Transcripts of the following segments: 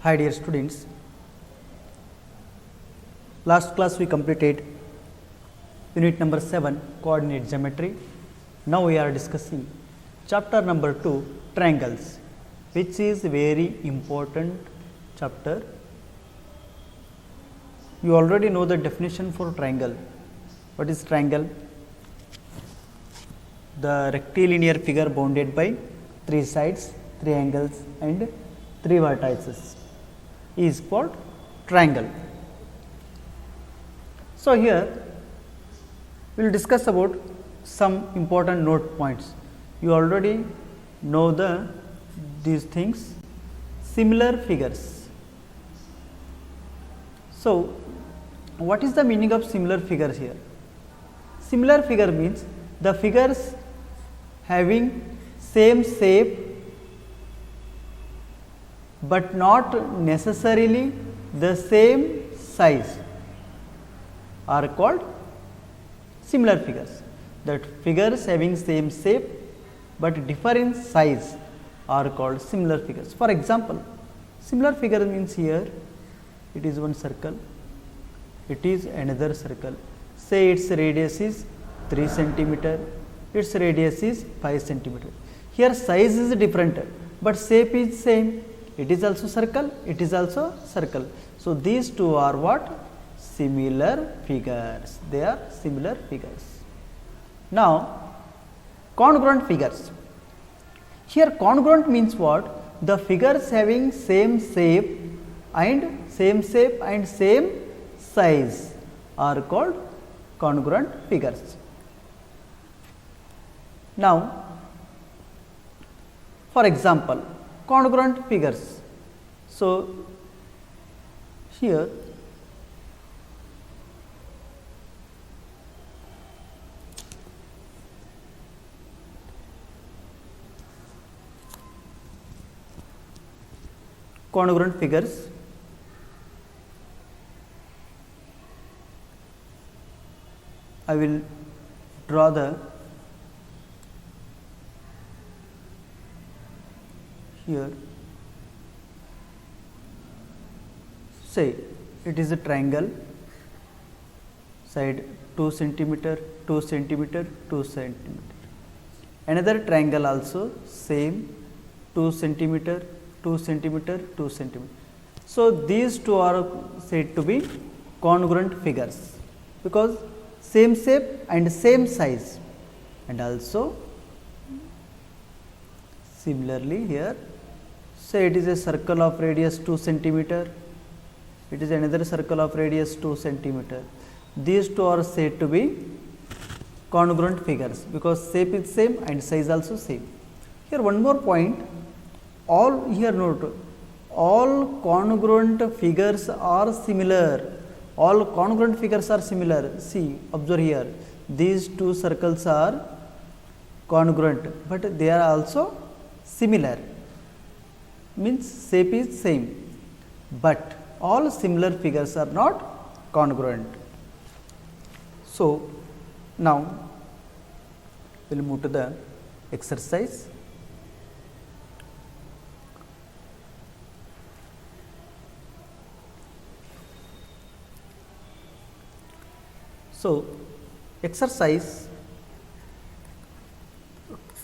Hi dear students, last class we completed unit number 7 coordinate geometry. Now we are discussing chapter number 2 triangles, which is very important chapter. You already know the definition for triangle. What is triangle? The rectilinear figure bounded by 3 sides, 3 angles and 3 vertices is called triangle. So, here we will discuss about some important note points. You already know these things, similar figures. So, what is the meaning of similar figures here? Similar figure means the figures having same shape but not necessarily the same size are called similar figures. That figures having same shape but differ in size are called similar figures. For example, similar figure means here it is one circle, it is another circle. Say its radius is 3 centimeter, its radius is 5 centimeter. Here size is different, but shape is same. It is also circle, it is also circle. So, these two are what? Similar figures. They are similar figures. Now, congruent figures. Here congruent means what? The figures having same shape and same size are called congruent figures. Now, for example, congruent figures. So, here congruent figures. I will draw the here. Say it is a triangle, side 2 centimeter, 2 centimeter, 2 centimeter. Another triangle also same 2 centimeter, 2 centimeter, 2 centimeter. So, these two are said to be congruent figures, because same shape and same size, and also similarly here say it is a circle of radius 2 centimeter, it is another circle of radius 2 centimeter. These two are said to be congruent figures, because shape is same and size also same. Here one more point, all here note, all congruent figures are similar. All congruent figures are similar. See, observe here, these two circles are congruent, but they are also similar, means shape is same, but all similar figures are not congruent. So, now we will move to the exercise. So, exercise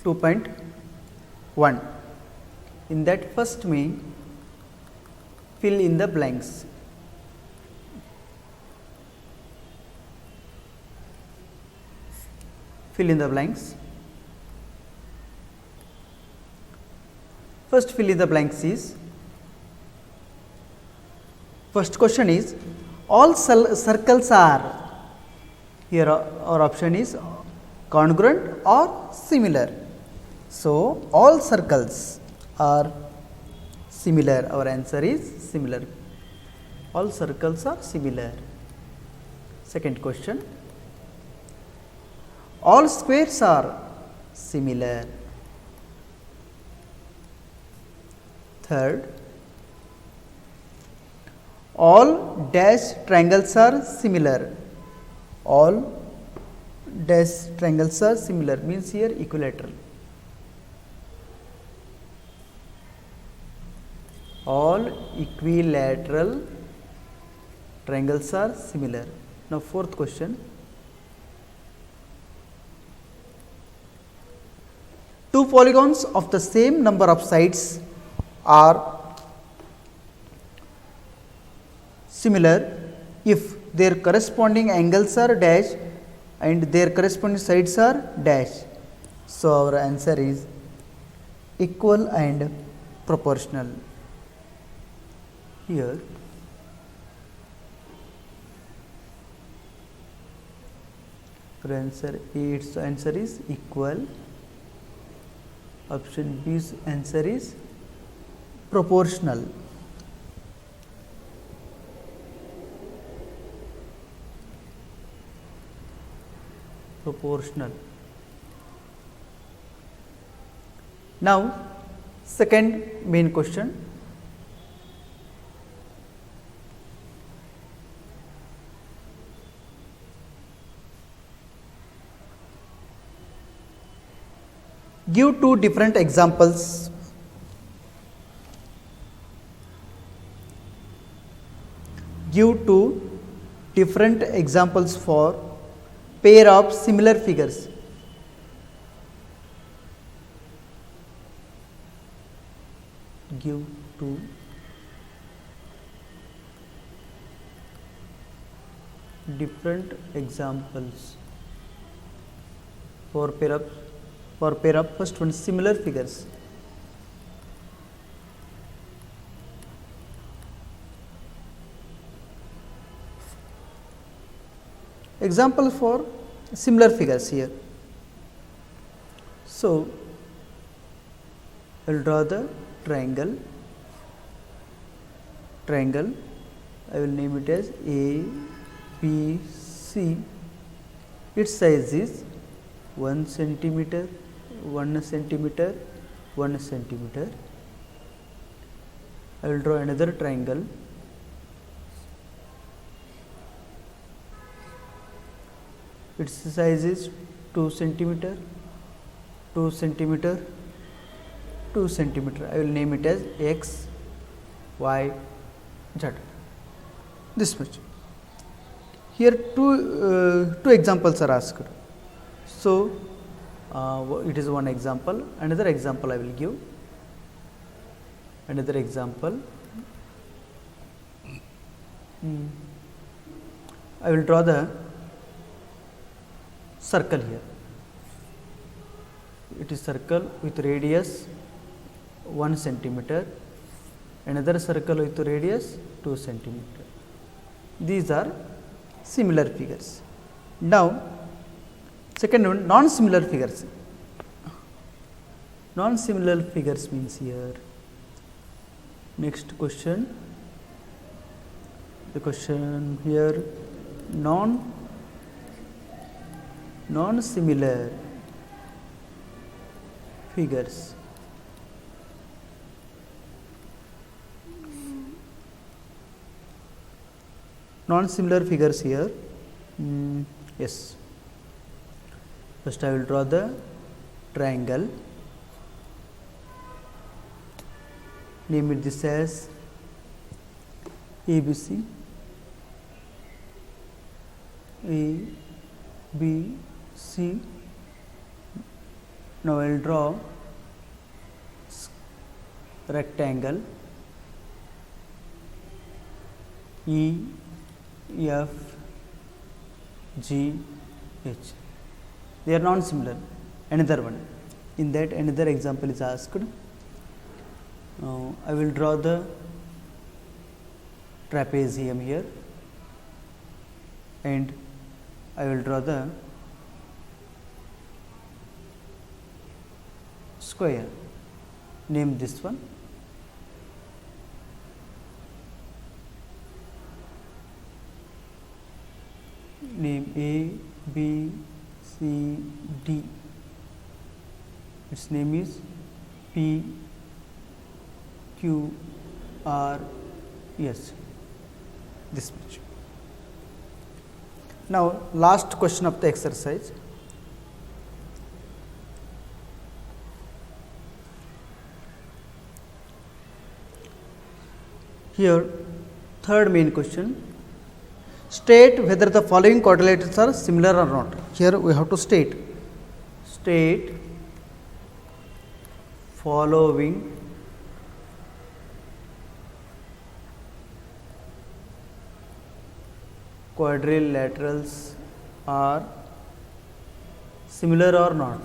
2.1, in that first me fill in the blanks. Fill in the blanks. First fill in the blanks is, first question is, all circles are, here our option is congruent or similar. So, all circles are similar, our answer is similar, all circles are similar. Second question, all squares are similar. Third, all dash triangles are similar. All dash triangles are similar, means here equilateral. All equilateral triangles are similar. Now, fourth question. Two polygons of the same number of sides are similar if their corresponding angles are dash and their corresponding sides are dash. So, our answer is equal and proportional. Here our answer A, its answer is equal. Option B's answer is proportional. Proportional. Now, second main question. Give two different examples. Give two different examples for pair of similar figures. Give two different examples for pair of first one similar figures. Example for similar figures here. So, I will draw the triangle. I will name it as A, B, C. Its size is 1 centimeter, 1 centimeter, 1 centimeter. I will draw another triangle. Its size is 2 centimeter, 2 centimeter, 2 centimeter. I will name it as X, Y, Z. This much. Here two examples are asked. So, it is one example. Another example I will give. Another example. I will draw the circle here. It is circle with radius 1 centimeter, another circle with radius 2 centimeter. These are similar figures. Now, second one, non-similar figures. Non-similar figures means here. Next question. The question here, non-similar figures. Non-similar figures here. Yes. First, I will draw the triangle. Name it this as ABC. A, B, C. Now, I will draw rectangle E, F, G, H. They are non-similar. Another one. In that, another example is asked. Now, I will draw the trapezium here, and I will draw the square. Name this one. Name A, B, C, D. Its name is P, Q, R, S. This much. Now, last question of the exercise. Here, third main question, state whether the following quadrilaterals are similar or not. Here we have to state following quadrilaterals are similar or not.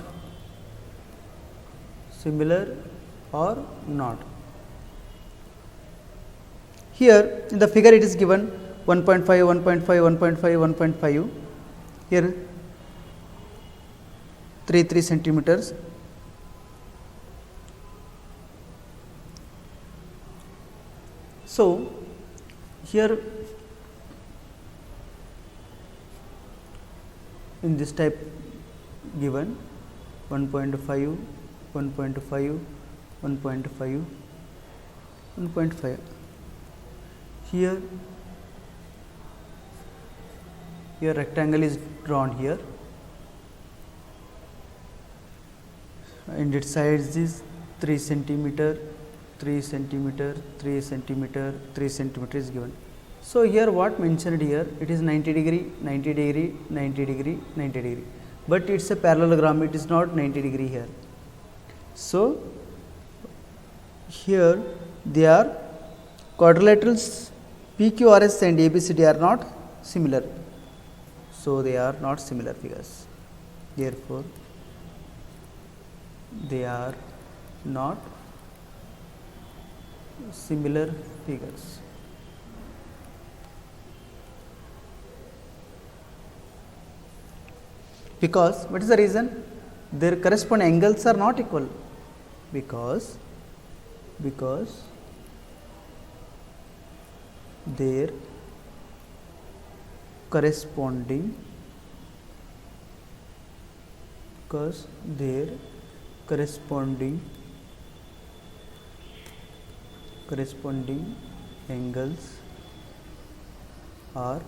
Similar or not. Here in the figure it is given 1.5, 1.5, 1.5, 1.5. Here 3 centimeters. So here in this type given 1.5, 1.5, 1.5, 1.5. Here rectangle is drawn here, and its size is 3 centimeter, 3 centimeter, 3 centimeter, 3 centimeter is given. So here what mentioned here, it is 90 degree, 90 degree, 90 degree, 90 degree, but it is a parallelogram, it is not 90 degree here. So here they are quadrilaterals PQRS and ABCD are not similar. So they are not similar figures. Therefore, they are not similar figures. Because what is the reason? Their corresponding angles are not equal. Because their corresponding angles are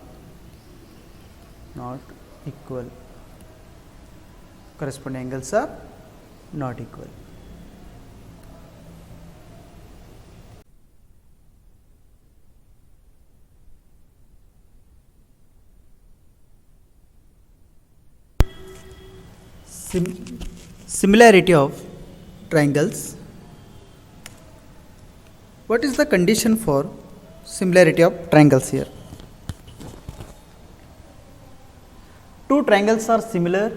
not equal. Corresponding angles are not equal. Similarity of triangles. What is the condition for similarity of triangles here? Two triangles are similar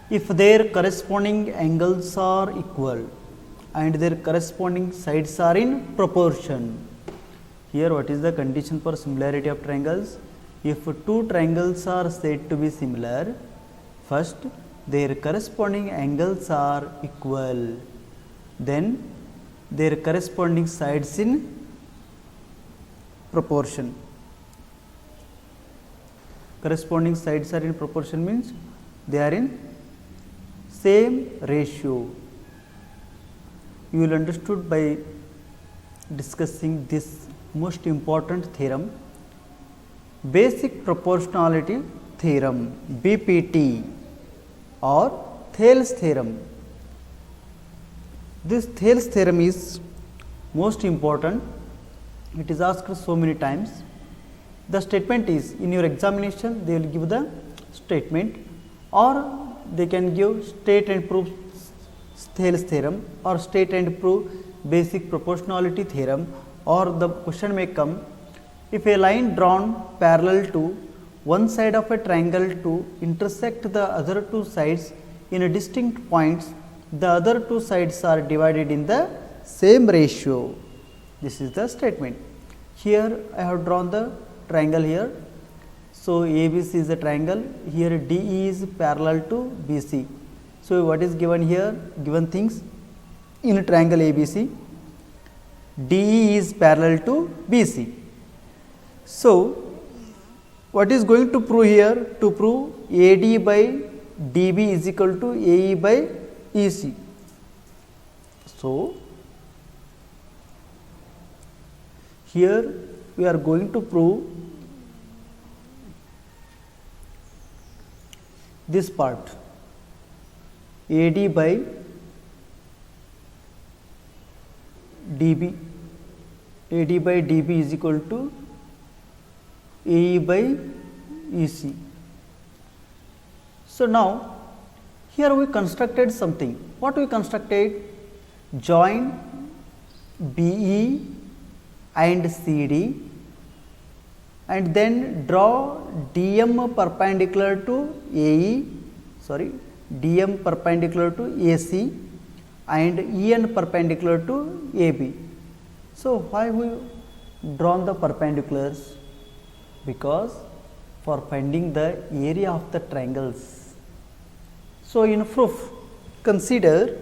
if their corresponding angles are equal and their corresponding sides are in proportion. Here what is the condition for similarity of triangles? If two triangles are said to be similar, first their corresponding angles are equal, then their corresponding sides in proportion. Corresponding sides are in proportion means they are in same ratio. You will understood by discussing this most important theorem, basic proportionality theorem, BPT or Thales theorem. This Thales theorem is most important. It is asked so many times. The statement is, in your examination they will give the statement, or they can give state and prove Thales theorem, or state and prove basic proportionality theorem, or the question may come, if a line drawn parallel to one side of a triangle to intersect the other two sides in a distinct points, the other two sides are divided in the same ratio. This is the statement. Here I have drawn the triangle here. So ABC is a triangle, here DE is parallel to BC. So what is given here? Given things in a triangle ABC, DE is parallel to BC. So what is going to prove here? To prove AD by DB is equal to AE by EC. So here we are going to prove this part, AD by DB AD by DB is equal to AE by EC. So, now here we constructed something. What we constructed? Join BE and CD and then draw DM perpendicular to AE, DM perpendicular to AC and EN perpendicular to AB. So, why we drawn the perpendiculars? Because for finding the area of the triangles. So, in proof, consider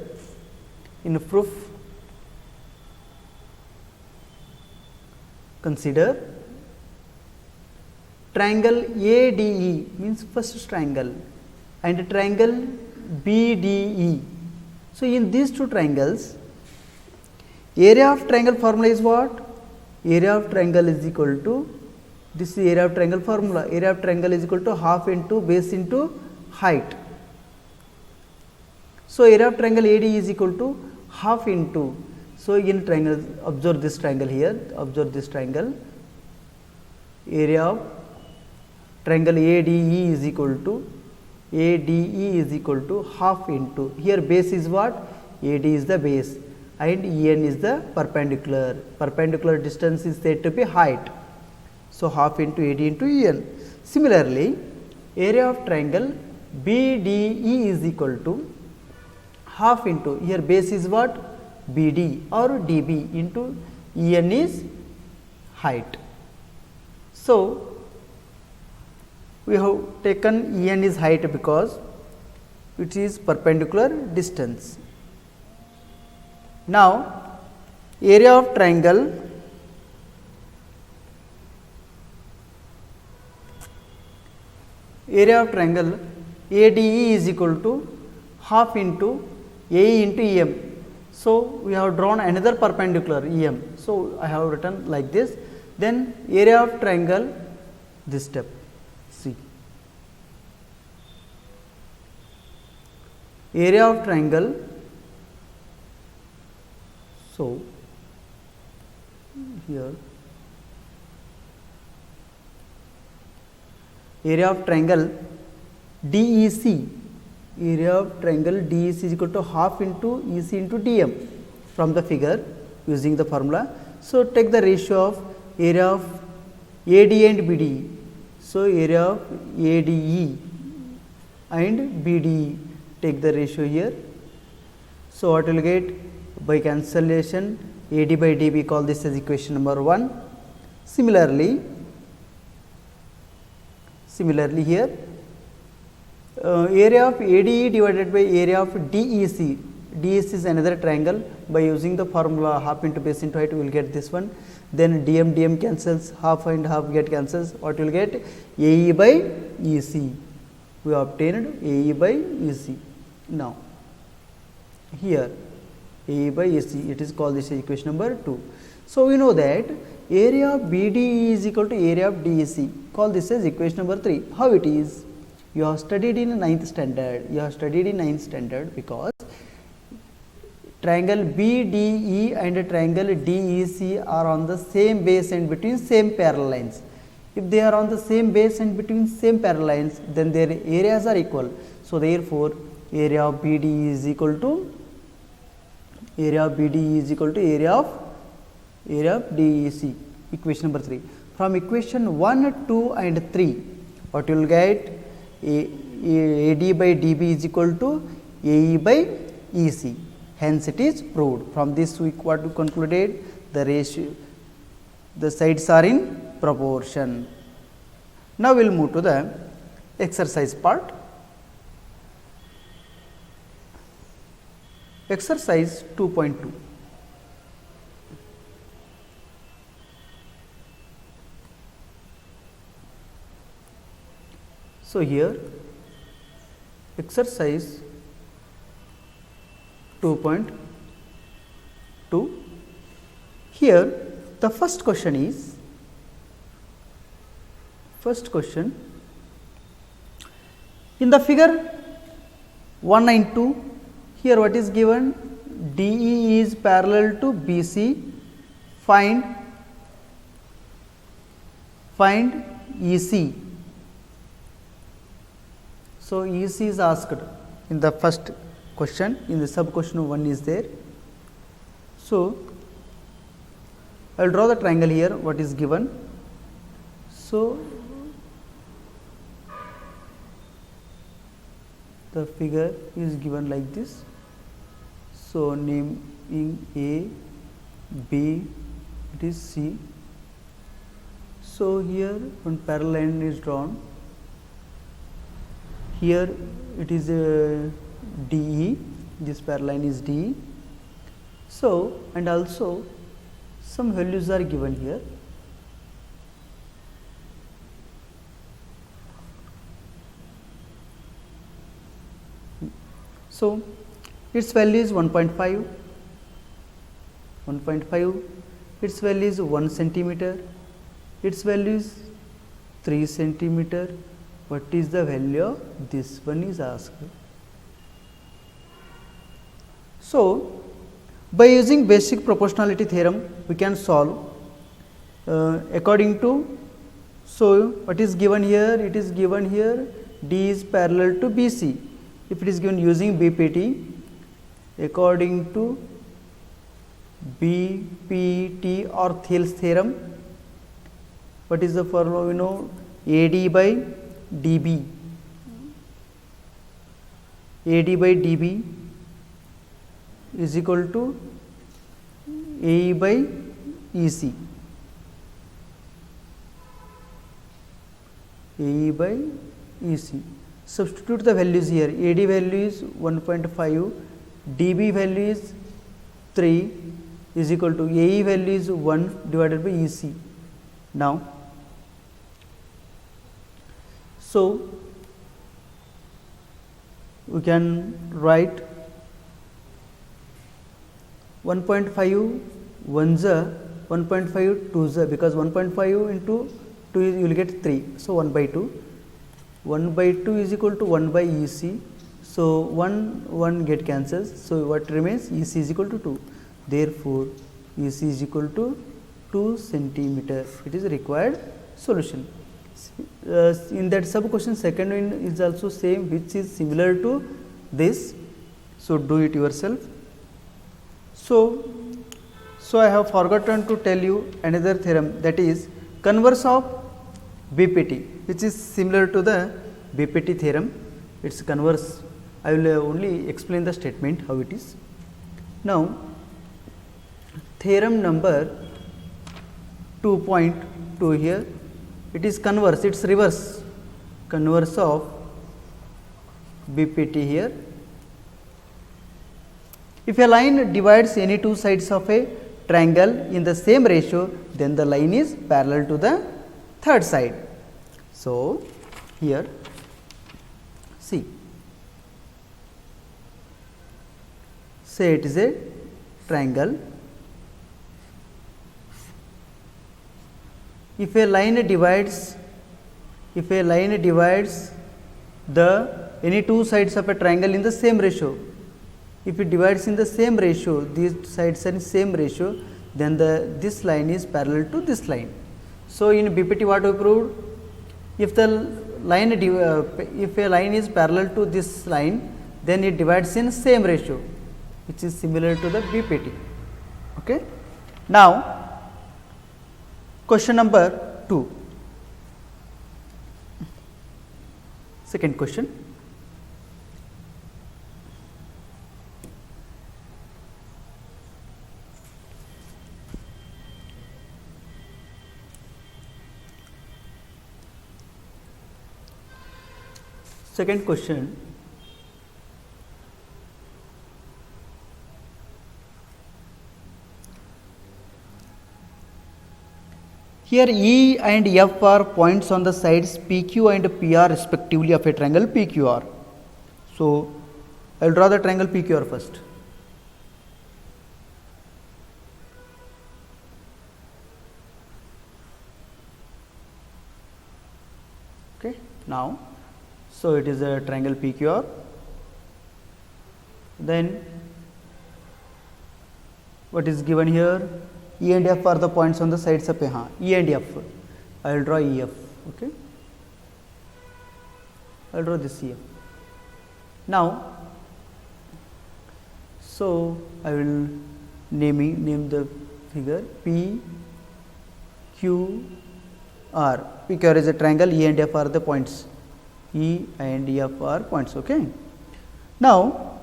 triangle ADE means first triangle and triangle BDE. So, in these two triangles, area of triangle formula is what? Area of triangle is equal to, this is area of triangle formula, area of triangle is equal to half into base into height. So, area of triangle AD is equal to half into, so in triangle, observe this triangle here, observe this triangle, area of triangle ADE is equal to half into, here base is what? AD is the base and EN is the perpendicular distance is said to be height. So, half into AD into EN. Similarly, area of triangle BDE is equal to half into, here base is what? BD or DB into EN is height. So, we have taken EN is height because it is perpendicular distance. Now, area of triangle ADE is equal to half into AE into EM. So, we have drawn another perpendicular EM. So, I have written like this, then area of triangle, this step, see, area of triangle. So, here area of triangle DEC, area of triangle DEC is equal to half into EC into DM from the figure using the formula. So, take the ratio of area of AD and BDE. So, area of ADE and BDE, take the ratio here. So, what will get? By cancellation AD by DB, call this as equation number 1. Similarly here area of ADE divided by area of DEC, DEC is another triangle, by using the formula half into base into height we will get this one, then DM cancels, half and half get cancels, what will get? AE by EC, we obtained AE by EC. Now, here AE by EC, it is called this equation number 2. So, we know that area of BDE is equal to area of DEC, call this as equation number 3. How it is? You have studied in 9th standard, because triangle BDE and triangle DEC are on the same base and between same parallel lines. If they are on the same base and between same parallel lines, then their areas are equal. So, therefore, area of BDE is equal to area of DEC, equation number 3. From equation 1, 2 and 3, what you will get? AD by DB is equal to AE by EC. Hence, it is proved. From this, what we concluded? The ratio, the sides are in proportion. Now, we will move to the exercise part. Exercise 2.2. So, here exercise 2.2, here the first question is, in the figure 192, here what is given? DE is parallel to BC, find find EC. So, EC is asked in the first question, in the sub question 1 is there. So, I will draw the triangle here what is given. So, the figure is given like this. So, naming A, B, it is C. So, here one parallel line is drawn. Here it is a DE, this parallel line is DE. So, and also some values are given here. So, its value is 1.5, its value is 1 centimeter, its value is 3 centimeter. What is the value of this one is asked. So, by using basic proportionality theorem, we can solve according to, so what is given here? It is given here D is parallel to BC. If it is given using BPT, according to BPT or Thales theorem, what is the formula? We know AD by DB, AD by DB is equal to AE by EC, AE by EC. Substitute the values here. AD value is 1.5, DB value is 3 is equal to AE value is 1 divided by EC. Now, so we can write 1.5 1 za, 1.5 2 za, because 1.5 into 2 you will get 3. So, 1 by 2. 1 by 2 is equal to 1 by EC. So, 1 get cancels. So, what remains? EC is equal to 2. Therefore, EC is equal to 2 centimeter. It is required solution. In that sub question, second one is also same, which is similar to this. So, do it yourself. So, I have forgotten to tell you another theorem, that is converse of BPT, which is similar to the BPT theorem. It is converse. I will only explain the statement how it is. Now, theorem number 2.2 here, it is converse, it is reverse, converse of BPT here. If a line divides any two sides of a triangle in the same ratio, then the line is parallel to the third side. So, here see, say it is a triangle. If a line divides the any two sides of a triangle in the same ratio, if it divides in the same ratio, these sides are in same ratio, then this line is parallel to this line. So, in BPT what we proved? If a line is parallel to this line, then it divides in same ratio, which is similar to the BPT. Okay. Now, question number 2, second question. Second question, here E and F are points on the sides PQ and PR respectively of a triangle PQR. So, I will draw the triangle PQR first. Okay. Now, so it is a triangle PQR. Then what is given here? E and F are the points on the sides of E and F I will draw EF. Okay, I will draw this EF. Now, so I will name the figure P Q R. P Q R is a triangle. E and F are the points. E and F are points. Okay. Now,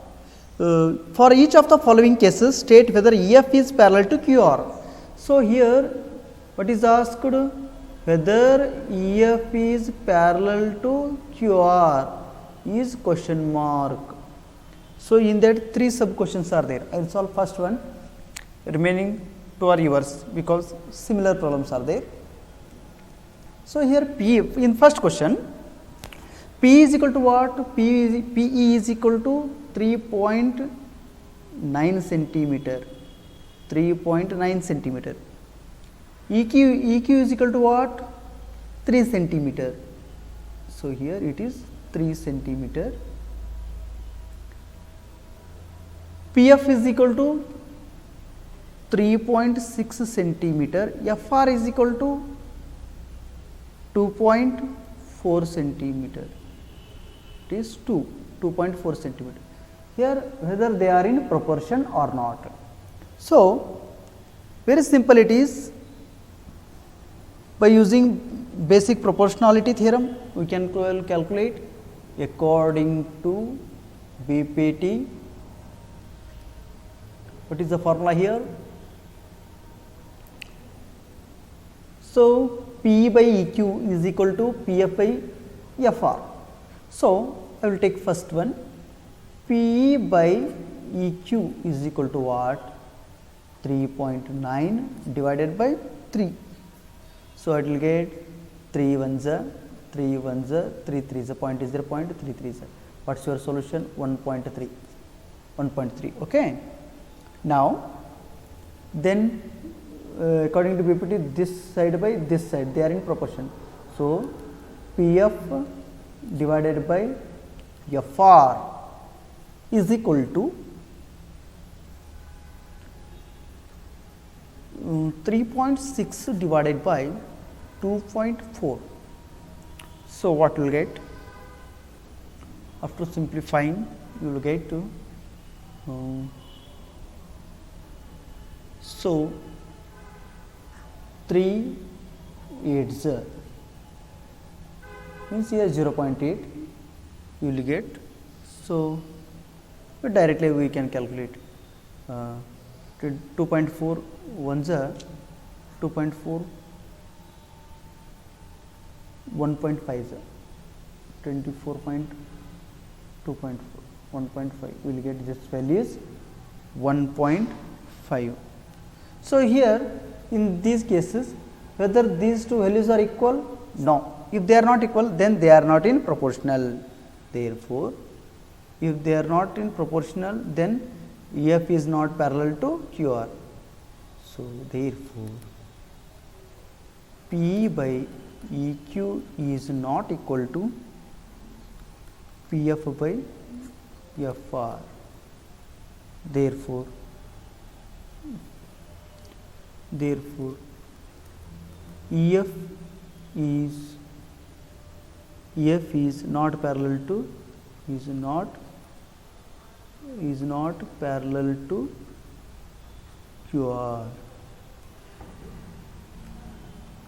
for each of the following cases, state whether EF is parallel to QR. So, here what is asked? Whether EF is parallel to QR is question mark. So, in that 3 sub questions are there. I will solve first one, remaining 2 are yours because similar problems are there. So, here P in first question, P is equal to what? PE is equal to 3.9 centimeter, 3.9 centimeter. EQ is equal to what? 3 centimeter. So, here it is 3 centimeter. PF is equal to 3.6 centimeter. FR is equal to 2.4 centimeter. It is 2.4 centimeter. Here whether they are in proportion or not. So, very simple it is. By using basic proportionality theorem, we can calculate according to BPT. What is the formula here? So, P by EQ is equal to PF by FR. So, I will take first one. P by EQ is equal to what? 3.9 divided by 3. So, I will get 3 ones are 3 ones are 3 3s, a point is there, point 3 3s. What is your solution? 1.3, 1.3. Okay. Now, then according to BPT, this side by this side, they are in proportion. So, PF divided by FR is equal to 3.6 divided by 2.4. So, what you will get? After simplifying, you will get to so 3 8s means here 0.8 you will get. So, directly we can calculate 2.4 ones are 2.4 1.5 24.2.4 1.5 we will get this value is 1.5. So, here in these cases whether these two values are equal? No. If they are not equal, then they are not in proportional. Therefore, if they are not in proportional, then EF is not parallel to QR. So, therefore, P by EQ is not equal to PF by FR. Therefore, EF is not parallel to parallel to QR.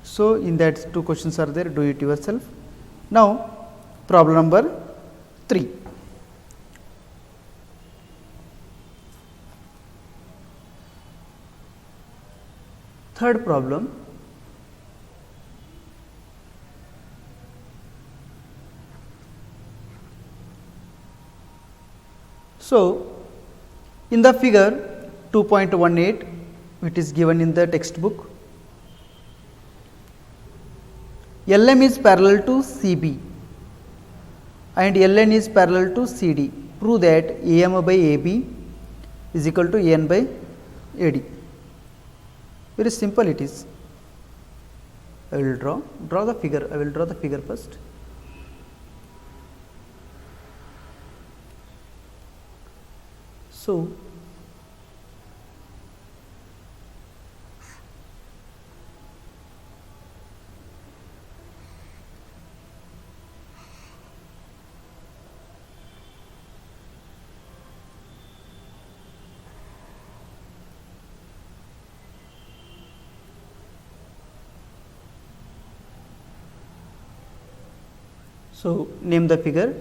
So, in that 2 questions are there, do it yourself. Now, problem number 3. Third problem. So, in the figure 2.18, it is given in the textbook, LM is parallel to CB and LN is parallel to CD. Prove that AM by AB is equal to AN by AD. Very simple it is. I will draw the figure. I will draw the figure first. So, So, name the figure.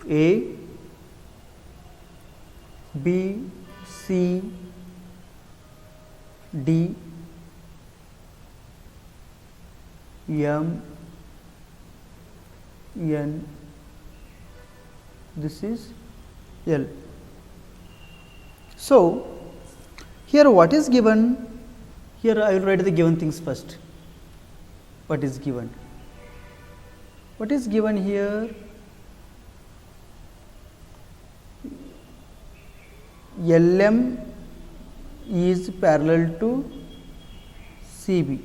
A, B, C, D, M, N, this is L. So, here what is given? Here I will write the given things first. What is given? What is given here? LM is parallel to CB.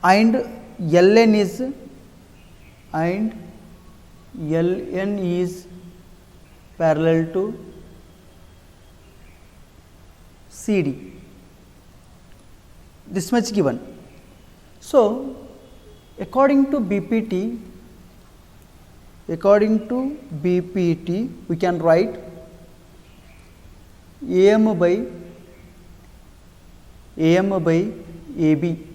And LN is parallel to CD. This much given. So, according to BPT, we can write AM by AB.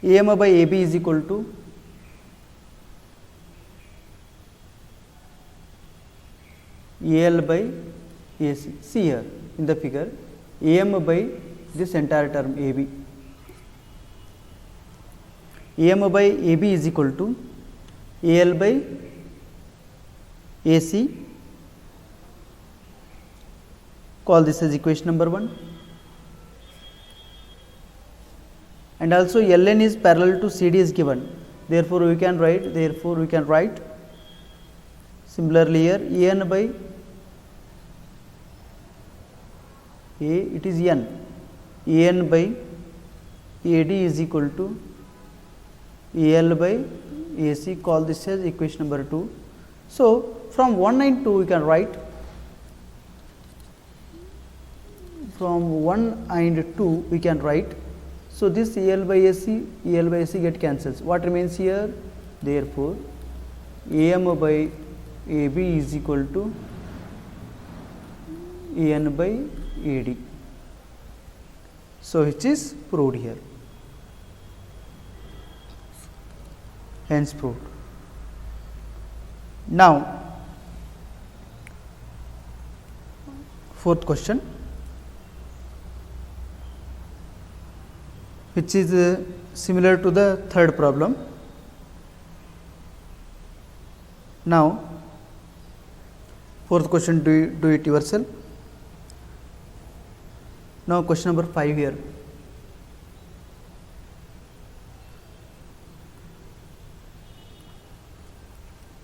AM by AB is equal to AL by AC. See here in the figure, AM by this entire term AB. AM by AB is equal to AL by AC. Call this as equation number 1. And also LN is parallel to CD is given. Therefore, we can write similarly here AN by A, it is N, AN by AD is equal to AL by AC. Call this as equation number 2. So, from 1 and 2 we can write, from 1 and 2 we can write. So, this AL by AC get cancels. What remains here? Therefore, AM by AB is equal to AN by AD. So, which is proved here. Hence proved. Now, fourth question, which is similar to the third problem. Now, fourth question, do it yourself. Now, question number 5 here.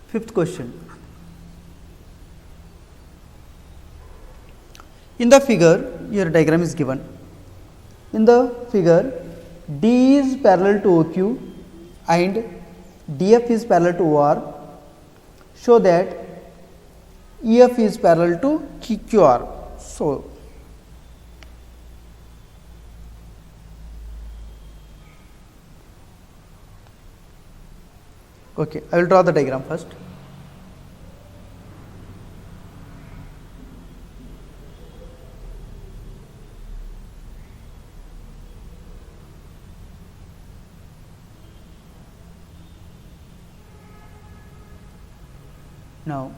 Fifth question. In the figure, your diagram is given. In the figure, D is parallel to OQ and DF is parallel to OR. Show that EF is parallel to QR. So, okay, I will draw the diagram first. Now,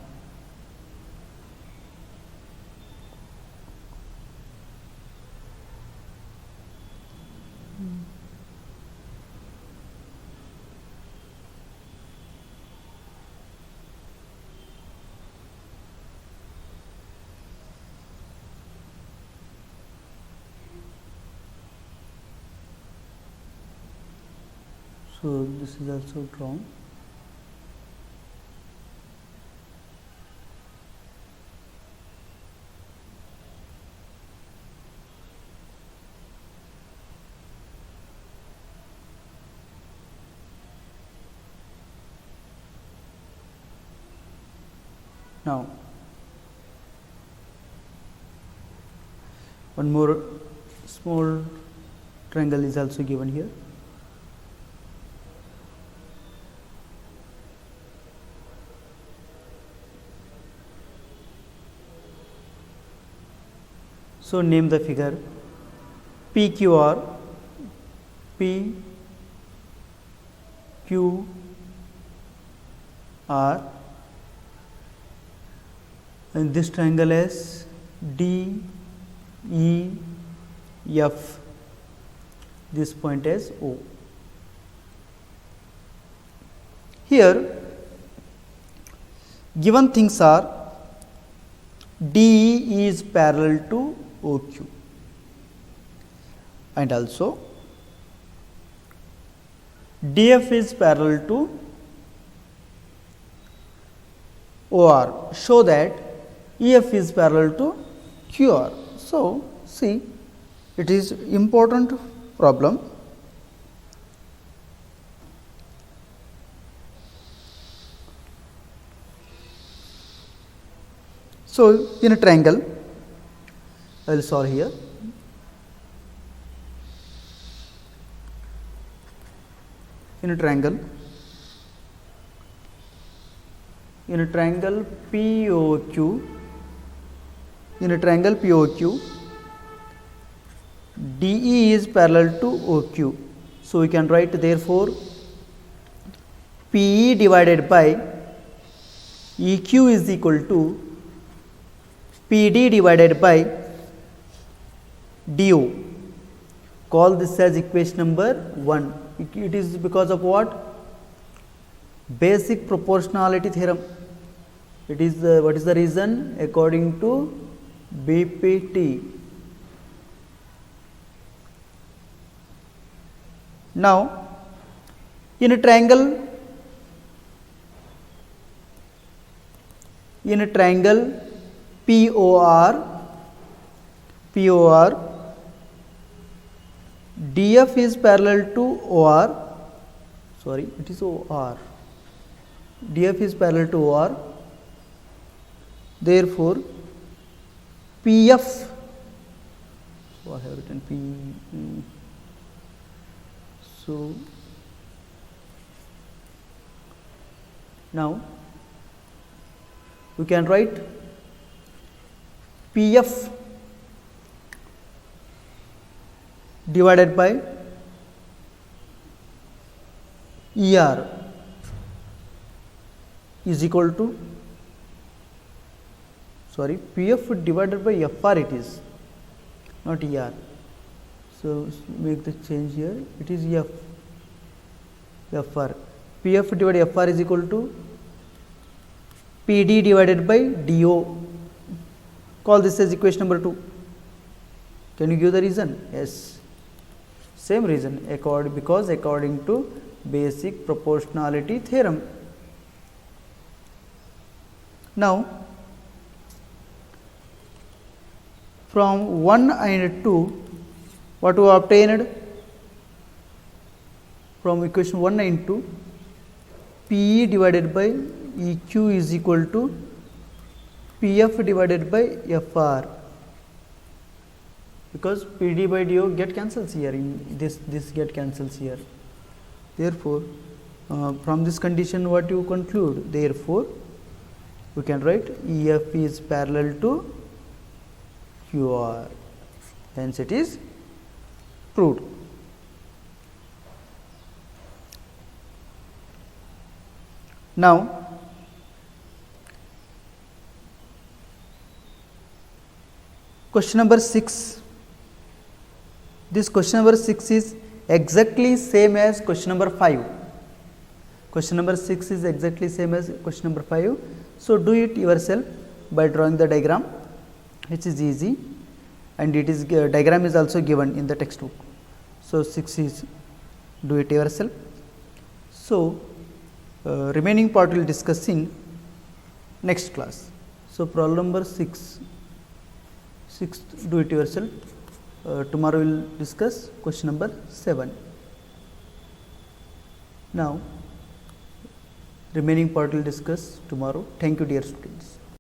so this is also drawn. Now, one more small triangle is also given here. So, name the figure PQR, P Q R, and this triangle as D E F, this point as O. Here given things are DE is parallel to OQ and also DF is parallel to OR, show that EF is parallel to QR. So, see, it is important problem. So, in a triangle, I will solve here. In a triangle POQ, DE is parallel to OQ. So, we can write therefore PE divided by EQ is equal to PD divided by DO. Call this as equation number 1. It is because of what? Basic proportionality theorem. It is what is the reason? According to BPT. Now, in a triangle POR, DF is parallel to OR, sorry, it is OR, DF is parallel to OR, therefore, PF, so I have written P, so now we can write PF divided by ER is equal to, sorry, PF divided by FR it is, not ER. So, make the change here, it is FR. PF divided by FR is equal to PD divided by DO. Call this as equation number 2. Can you give the reason? Yes, same reason, because according to basic proportionality theorem. Now, from 1 and 2, what we obtained? From equation 1 and 2, PE divided by EQ is equal to PF divided by FR, because PD by DO get cancels here, in this get cancels here. Therefore, from this condition what you conclude? Therefore, we can write EF is parallel to QR, hence it is proved. Now, question number 6. This question number 6 is exactly same as question number 5. Question number 6 is exactly same as question number 5. So, do it yourself by drawing the diagram, which is easy, and it is diagram is also given in the textbook. So, 6 is do it yourself. So, remaining part we will discuss in next class. So, problem number 6 do it yourself. Tomorrow we will discuss question number 7. Now, remaining part we will discuss tomorrow. Thank you, dear students.